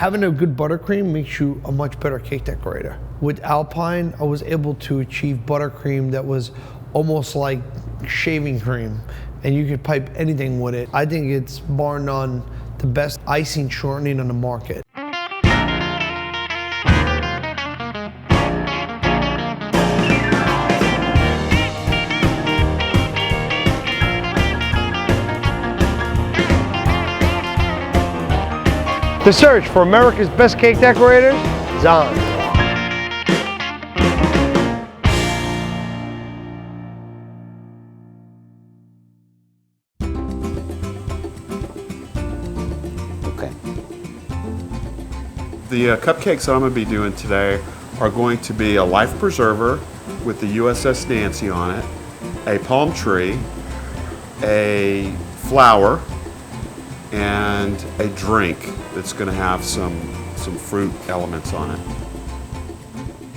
Having a good buttercream makes you a much better cake decorator. With Alpine, I was able to achieve buttercream that was almost like shaving cream, and you could pipe anything with it. I think it's bar none the best icing shortening on the market. The search for America's best cake decorators is on. Okay. The cupcakes that I'm going to be doing today are going to be a life preserver with the USS Nancy on it, a palm tree, a flower, and a drink that's going to have some fruit elements on it.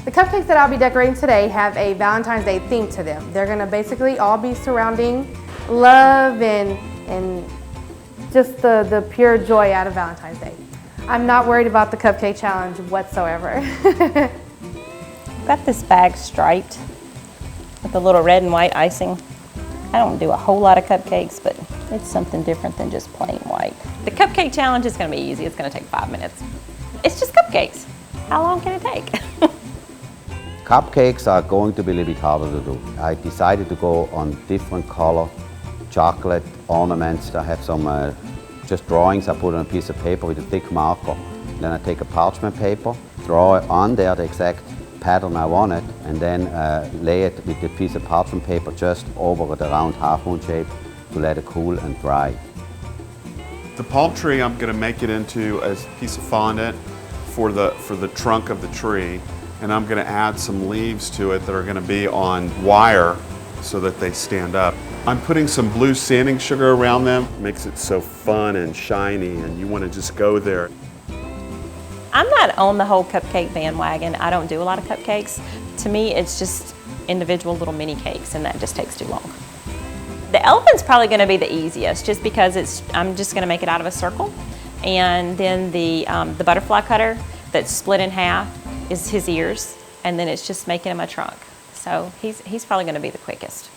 The cupcakes that I'll be decorating today have a Valentine's Day theme to them. They're going to basically all be surrounding love and just the pure joy out of Valentine's Day. I'm not worried about the cupcake challenge whatsoever. Got this bag striped with a little red and white icing. I don't do a whole lot of cupcakes, but it's something different than just plain white. The cupcake challenge is going to be easy. It's going to take 5 minutes. It's just cupcakes. How long can it take? Cupcakes are going to be a little bit harder to do. I decided to go on different color chocolate ornaments. I have some just drawings I put on a piece of paper with a thick marker. Then I take a parchment paper, draw on there the exact pattern I wanted, and then lay it with the piece of parchment paper just over the round half moon shape to let it cool and dry. The palm tree, I'm going to make it into a piece of fondant for the trunk of the tree, and I'm going to add some leaves to it that are going to be on wire so that they stand up. I'm putting some blue sanding sugar around them. It makes it so fun and shiny, and you want to just go there. I'm not on the whole cupcake bandwagon. I don't do a lot of cupcakes. To me, it's just individual little mini cakes, and that just takes too long. The elephant's probably going to be the easiest, just because I'm just going to make it out of a circle, and then the butterfly cutter that's split in half is his ears, and then it's just making him a trunk. So he's probably going to be the quickest.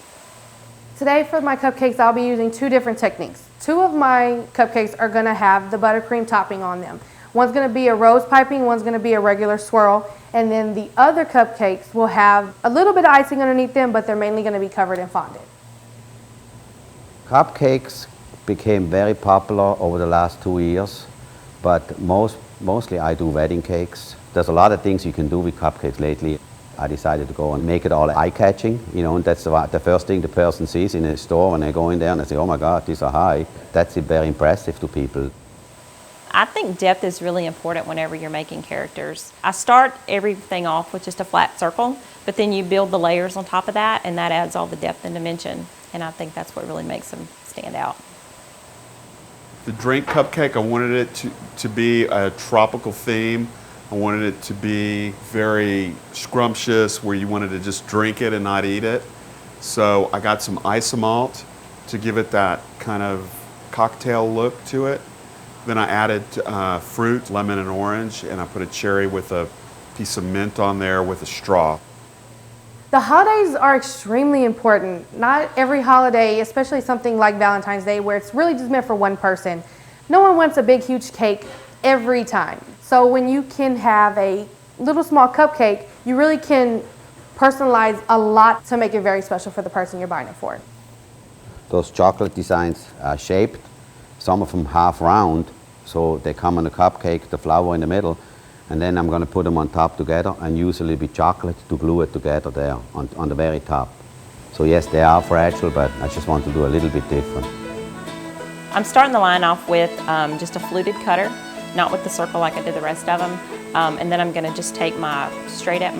Today for my cupcakes, I'll be using two different techniques. Two of my cupcakes are going to have the buttercream topping on them. One's going to be a rose piping, one's going to be a regular swirl, and then the other cupcakes will have a little bit of icing underneath them, but they're mainly going to be covered in fondant. Cupcakes became very popular over the last 2 years, but mostly I do wedding cakes. There's a lot of things you can do with cupcakes lately. I decided to go and make it all eye-catching, and that's the first thing the person sees in a store when they go in there and they say, oh my God, these are high. That's very impressive to people. I think depth is really important whenever you're making characters. I start everything off with just a flat circle, but then you build the layers on top of that, and that adds all the depth and dimension. And I think that's what really makes them stand out. The drink cupcake, I wanted it to be a tropical theme. I wanted it to be very scrumptious, where you wanted to just drink it and not eat it. So I got some isomalt to give it that kind of cocktail look to it. Then I added fruit, lemon and orange, and I put a cherry with a piece of mint on there with a straw. The holidays are extremely important. Not every holiday, especially something like Valentine's Day, where it's really just meant for one person. No one wants a big, huge cake every time. So when you can have a little small cupcake, you really can personalize a lot to make it very special for the person you're buying it for. Those chocolate designs are shaped, some of them half round, so they come on the cupcake, the flower in the middle, and then I'm going to put them on top together and use a little bit chocolate to glue it together there on the very top. So yes, they are fragile, but I just want to do a little bit different. I'm starting the line off with just a fluted cutter, not with the circle like I did the rest of them. And then I'm going to just take my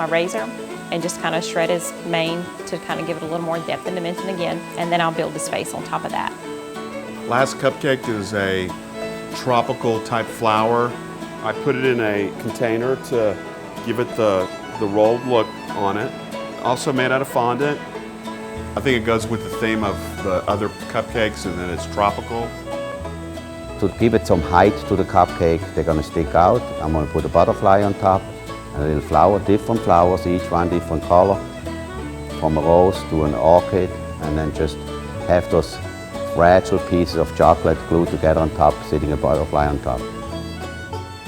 razor and just kind of shred his mane to kind of give it a little more depth and dimension again. And then I'll build his face on top of that. Last cupcake is a tropical type flower. I put it in a container to give it the rolled look on it. Also made out of fondant. I think it goes with the theme of the other cupcakes, and then it's tropical. To give it some height to the cupcake, they're going to stick out. I'm going to put a butterfly on top, and a little flower, different flowers, each one different color, from a rose to an orchid, and then just have those fragile pieces of chocolate glued together on top, sitting a butterfly on top.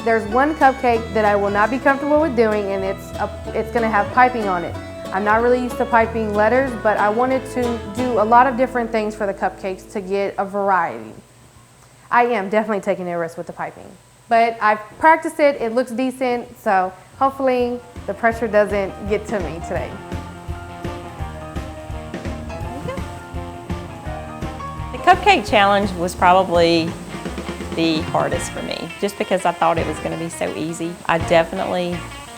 There's one cupcake that I will not be comfortable with doing, and it's going to have piping on it. I'm not really used to piping letters, but I wanted to do a lot of different things for the cupcakes to get a variety. I am definitely taking a risk with the piping, but I've practiced it, it looks decent, so hopefully the pressure doesn't get to me today. The cupcake challenge was probably the hardest for me, just because I thought it was going to be so easy. I definitely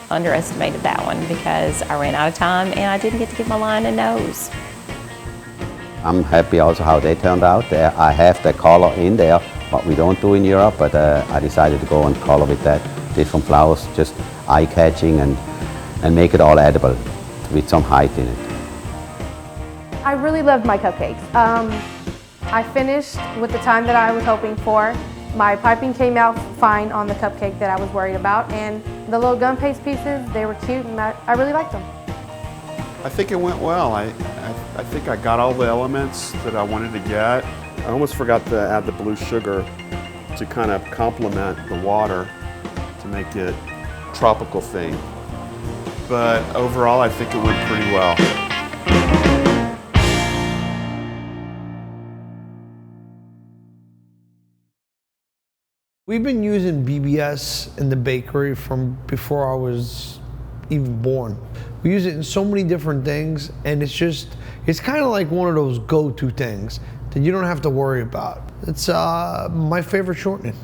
underestimated that one because I ran out of time and I didn't get to give my line a nose. I'm happy also how they turned out. I have the color in there, what we don't do in Europe, but I decided to go and color with that, different flowers, just eye-catching and make it all edible with some height in it. I really loved my cupcakes. I finished with the time that I was hoping for. My piping came out fine on the cupcake that I was worried about, and the little gum paste pieces, they were cute, and I really liked them. I think it went well. I think I got all the elements that I wanted to get. I almost forgot to add the blue sugar to kind of complement the water to make it tropical theme. But overall, I think it went pretty well. We've been using BBS in the bakery from before I was even born. We use it in so many different things, and it's kind of like one of those go-to things that you don't have to worry about. It's my favorite shortening.